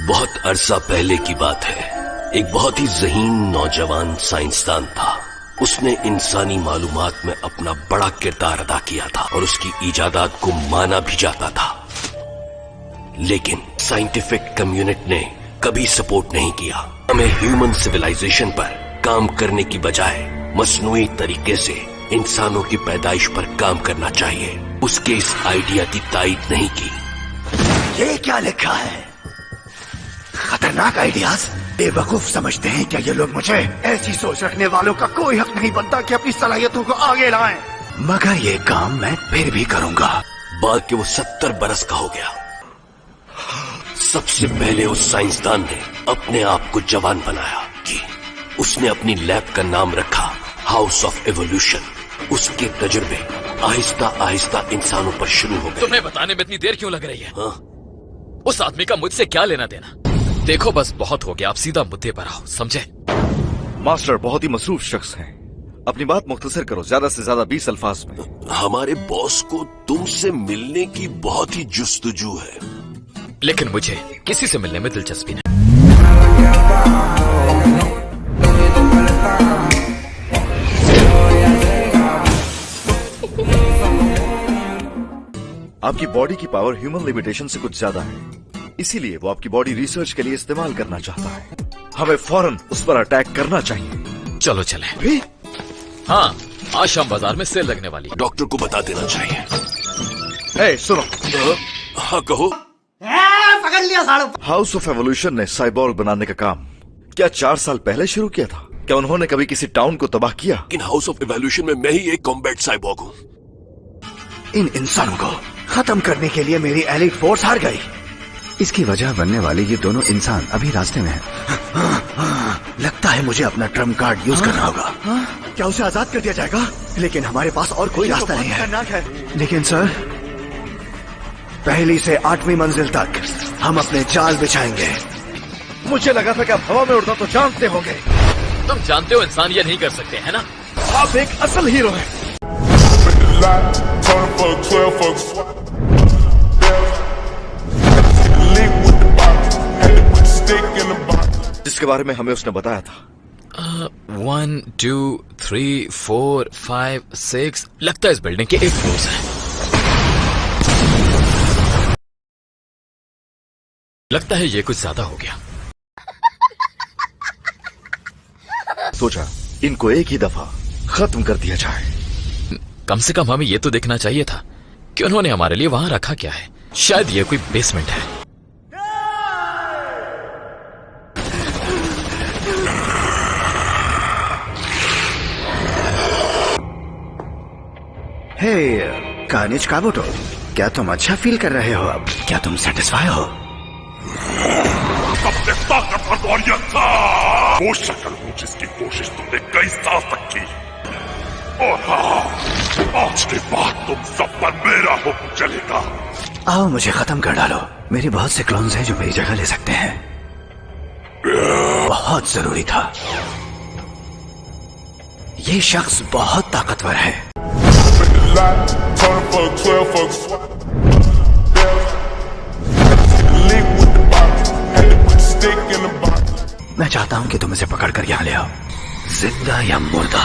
बहुत अरसा पहले की बात है। एक बहुत ही ज़हीन नौजवान साइंसदान था। उसने इंसानी मालूमात में अपना बड़ा किरदार अदा किया था और उसकी इजादात को माना भी जाता था। लेकिन साइंटिफिक कम्युनिटी ने कभी सपोर्ट नहीं किया। हमें ह्यूमन सिविलाइजेशन पर काम करने की बजाय मसनूई तरीके से इंसानों की पैदाइश पर काम करना चाहिए। उसके इस आइडिया की तायीद नहीं की। ये क्या लिखा है? खतरनाक आइडियाज। बेवकूफ समझते हैं क्या ये लोग मुझे? ऐसी सोच रखने वालों का कोई हक नहीं बनता कि अपनी सलाहियतों को आगे लाएं। मगर ये काम मैं फिर भी करूंगा। बाद के वो 70 बरस का हो गया। सबसे पहले उस साइंसदान ने अपने आप को जवान बनाया कि उसने अपनी लैब का नाम रखा हाउस ऑफ एवोल्यूशन। उसके तजुर्बे आहिस्ता आहिस्ता इंसानों पर शुरू हो गए। तुम्हें बताने में इतनी देर क्यों लग रही है? हाँ? उस आदमी का मुझसे क्या लेना देना? देखो बस बहुत हो गया, आप सीधा मुद्दे पर आओ, समझे? मास्टर बहुत ही मसरूफ शख्स हैं। अपनी बात मुख्तसर करो, ज्यादा से ज्यादा 20 अल्फाज में। हमारे बॉस को तुमसे मिलने की बहुत ही जुस्तजू है। लेकिन मुझे किसी से मिलने में दिलचस्पी नहीं। आपकी बॉडी की पावर ह्यूमन लिमिटेशन से कुछ ज्यादा है, इसीलिए वो आपकी बॉडी रिसर्च के लिए इस्तेमाल करना चाहता है। हमें फौरन उस पर अटैक करना चाहिए। चलो चले। भी? हाँ, आज शाम बाजार में सेल लगने वाली है। डॉक्टर को बता देना चाहिए। हे सुनो। हाँ कहो। पकड़ लिया साड़ू। हाउस ऑफ एवोल्यूशन ने साइबॉर्ग बनाने का काम क्या 4 साल पहले शुरू किया था? क्या उन्होंने कभी किसी टाउन को तबाह किया? लेकिन हाउस ऑफ एवोल्यूशन में मैं ही एक कॉम्बैट साइबॉर्ग हूँ। इन इंसानों को खत्म करने के लिए मेरी एलीट फोर्स हार गई। इसकी वजह बनने वाले ये दोनों इंसान अभी रास्ते में हैं। लगता है मुझे अपना ट्रम्प कार्ड यूज करना होगा। क्या उसे आजाद कर दिया जाएगा? लेकिन हमारे पास और कोई रास्ता नहीं है। लेकिन सर, पहली से 8वीं मंजिल तक हम अपने जाल बिछाएंगे। मुझे लगा था कि आप हवा में उड़ना तो जानते होंगे। तुम जानते हो इंसान ये नहीं कर सकते, है ना? आप एक असल हीरो हैं। जिसके बारे में हमें उसने बताया था। 1 2 3 4 5 6 लगता है इस बिल्डिंग के 8 फ्लोर्स हैं। लगता है ये कुछ ज्यादा हो गया। सोचा इनको एक ही दफा खत्म कर दिया जाए। कम से कम हमें ये तो देखना चाहिए था कि उन्होंने हमारे लिए वहां रखा क्या है। शायद ये कोई बेसमेंट है। हे कार्नेज काबोटो, क्या तुम अच्छा फील कर रहे हो अब? क्या तुम सेटिस्फाई हो? सबसे ताकतवर वॉरियर था वो शक्ल हूँ जिसकी कोशिश तुमने कई साल तक की। और हाँ, आज के बाद तुम सब पर मेरा हुक्म चलेगा। आओ मुझे खत्म कर डालो। मेरे बहुत से क्लोन्स हैं जो मेरी जगह ले सकते हैं। बहुत जरूरी था। ये शख्स बहुत ताकतवर है। मैं चाहता हूं कि तुम इसे पकड़कर यहां ले आओ, जिंदा या मुर्दा।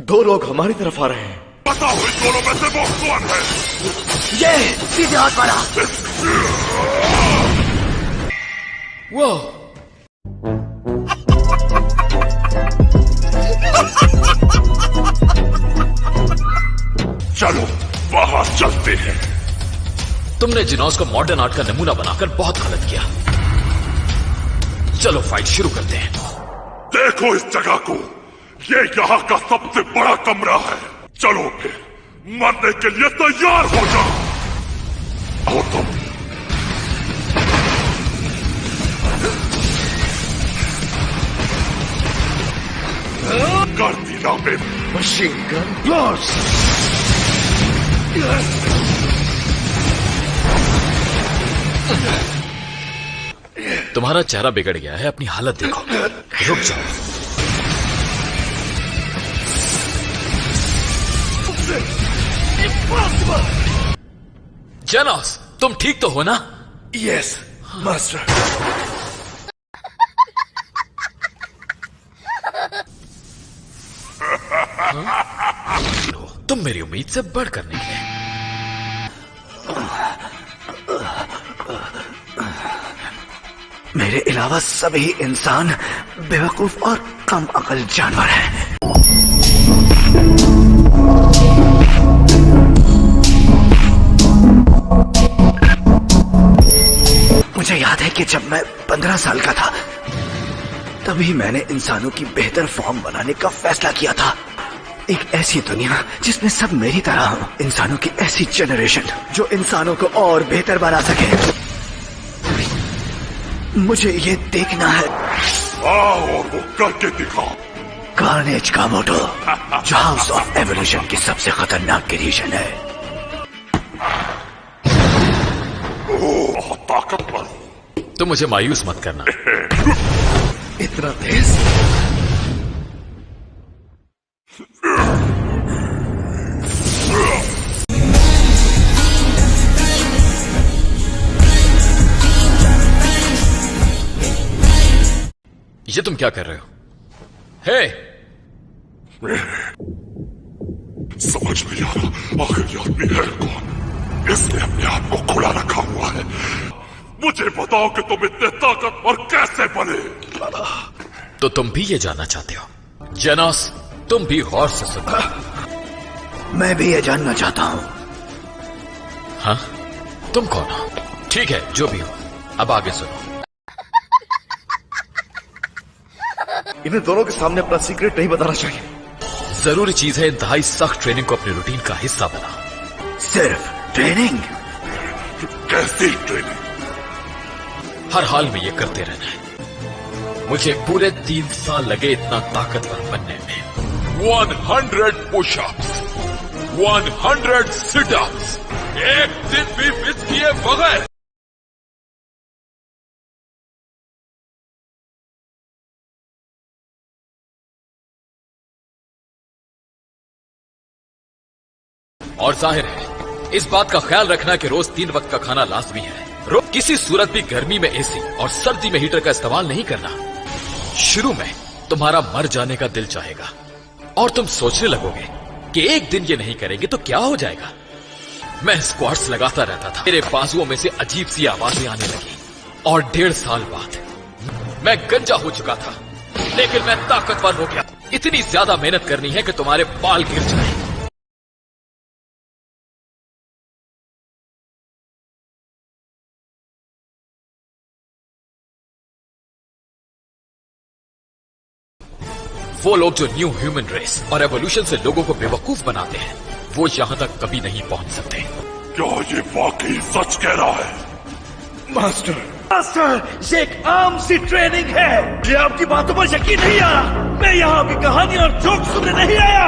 2 लोग हमारी तरफ आ रहे हैं। बताओ इन दोनों में से वो कौन है? ये सीधे हाथ मारा। वो चलो वहां चलते हैं। तुमने जिनोस को मॉडर्न आर्ट का नमूना बनाकर बहुत गलत किया। चलो फाइट शुरू करते हैं। देखो इस जगह को, ये यहाँ का सबसे बड़ा कमरा है। चलो फिर मरने के लिए तैयार हो जाओ। और तुम गर्दीना में मशीन गन ब्लास्ट। तुम्हारा चेहरा बिगड़ गया है, अपनी हालत देखो। रुक जाओ। जेनोस, तुम ठीक तो हो ना? यस। मास्टर, तुम मेरी उम्मीद से बढ़कर निकले। मेरे अलावा सभी इंसान बेवकूफ और कम अकल जानवर हैं। मुझे याद है कि जब मैं 15 साल का था तभी मैंने इंसानों की बेहतर फॉर्म बनाने का फैसला किया था। एक ऐसी दुनिया जिसमें सब मेरी तरह हो, इंसानों की ऐसी जनरेशन जो इंसानों को और बेहतर बना सके। मुझे ये देखना है। आओ और वो करके दिखाओ। कार्नेज का मोटो जो हाउस ऑफ एवोल्यूशन की सबसे खतरनाक क्रिएशन है। बहुत ताकतवर हो। तुम मुझे मायूस मत करना। इतना तेज? ये तुम क्या कर रहे हो? हे! समझ नहीं आ रहा आखिर ये आदमी है कौन। इसने अपने आप को खुला रखा हुआ है। मुझे बताओ कि तुम इतने ताकतवर कैसे बने। तो तुम भी ये जानना चाहते हो? जेनोस, तुम भी गौर से सुनो। मैं भी ये जानना चाहता हूँ। हाँ? तुम कौन हो? ठीक है, जो भी हो, अब आगे सुनो। इन्हें दोनों के सामने अपना सीक्रेट नहीं बताना चाहिए। जरूरी चीज है इंतहाई सख्त ट्रेनिंग को अपनी रूटीन का हिस्सा बनाओ। सिर्फ ट्रेनिंग? कैसी ट्रेनिंग? हर हाल में ये करते रहना है। मुझे पूरे 3 साल लगे इतना ताकतवर बनने में। 100 पुशअप्स, 100 सिटअप्स, एक दिन भी मिस किए बगैर। और जाहिर है इस बात का ख्याल रखना कि रोज 3 वक्त का खाना लाजमी है। किसी सूरत भी गर्मी में एसी और सर्दी में हीटर का इस्तेमाल नहीं करना। शुरू में तुम्हारा मर जाने का दिल चाहेगा और तुम सोचने लगोगे कि एक दिन ये नहीं करेंगे तो क्या हो जाएगा। मैं स्क्वाट्स लगाता रहता था, मेरे बाजुओं में से अजीब सी आवाजें आने लगी और 1.5 साल बाद मैं गंजा हो चुका था, लेकिन मैं ताकतवर हो गया। इतनी ज्यादा मेहनत करनी है कि तुम्हारे बाल गिर जाए। वो लोग जो न्यू ह्यूमन रेस और एवोल्यूशन से लोगों को बेवकूफ बनाते हैं, वो यहां तक कभी नहीं पहुंच सकते। क्या ये वाकई सच कह रहा है? मास्टर, ये एक आम सी ट्रेनिंग है। ये आपकी बातों पर यकीन नहीं आ रहा। मैं यहाँ आपकी कहानी और जोक सुनने नहीं आया।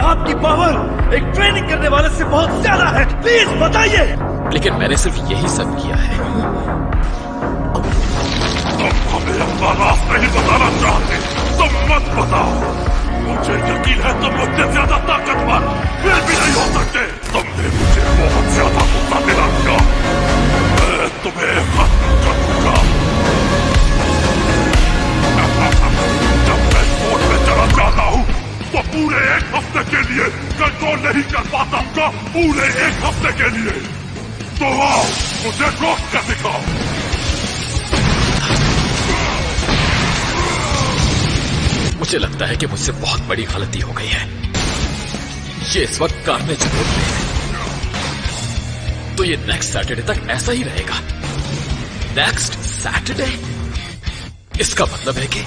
आपकी पावर एक ट्रेनिंग करने वाले से बहुत ज्यादा है। प्लीज बताइए। लेकिन मैंने सिर्फ यही सब किया है। तुम हमें अपना राज नहीं बताना चाहते, तुम मत बताओ। मुझे यकीन है तुम मुझसे ज्यादा ताकतवर फिर भी नहीं हो सकते। तुमने मुझे बहुत ज्यादा गुस्सा दिला दिया। मैं तुम्हें खत्म कर दूंगा। जब मैं स्पोर्ट में चला जाता हूँ तो पूरे 1 हफ्ते के लिए कंट्रोल नहीं कर पाता हूँ। पूरे 1 हफ्ते के लिए। तो आओ मुझे रोक कर दिखाओ। मुझे लगता है कि मुझसे बहुत बड़ी गलती हो गई है। ये इस वक्त कार्नेज मोड में है, तो ये नेक्स्ट सैटरडे तक ऐसा ही रहेगा। Next Saturday? इसका मतलब है कि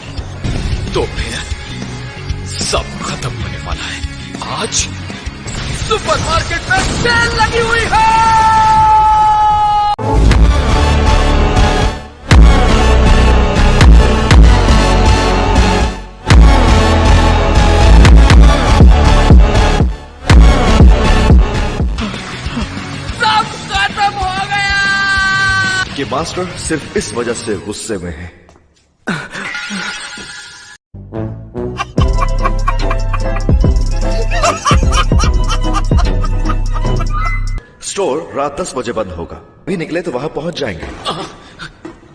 तो फिर सब खत्म होने वाला है। आज सुपरमार्केट में सेल लगी हुई है। कि मास्टर सिर्फ इस वजह से गुस्से में है। स्टोर रात 10 बजे बंद होगा। भी निकले तो वहां पहुंच जाएंगे।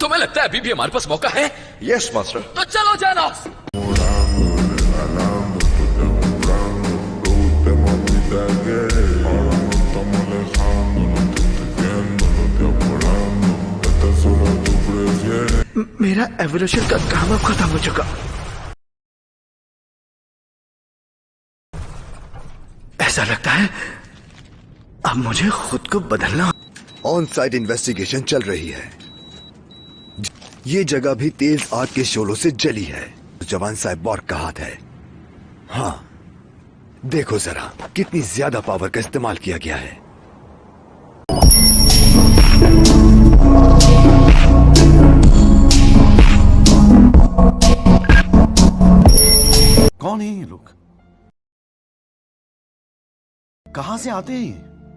तुम्हें लगता है अभी भी हमारे पास मौका है? Yes master. तो चलो जानोस। मेरा एवोल्यूशन का काम अब खत्म हो चुका। ऐसा लगता है अब मुझे खुद को बदलना। ऑन साइट इन्वेस्टिगेशन चल रही है। ये जगह भी तेज आग के शोलों से जली है। जवान साइबॉर्ग का हाथ है। हाँ, देखो जरा कितनी ज्यादा पावर का इस्तेमाल किया गया है। कौन है ये लोग? कहां से आते हैं ये?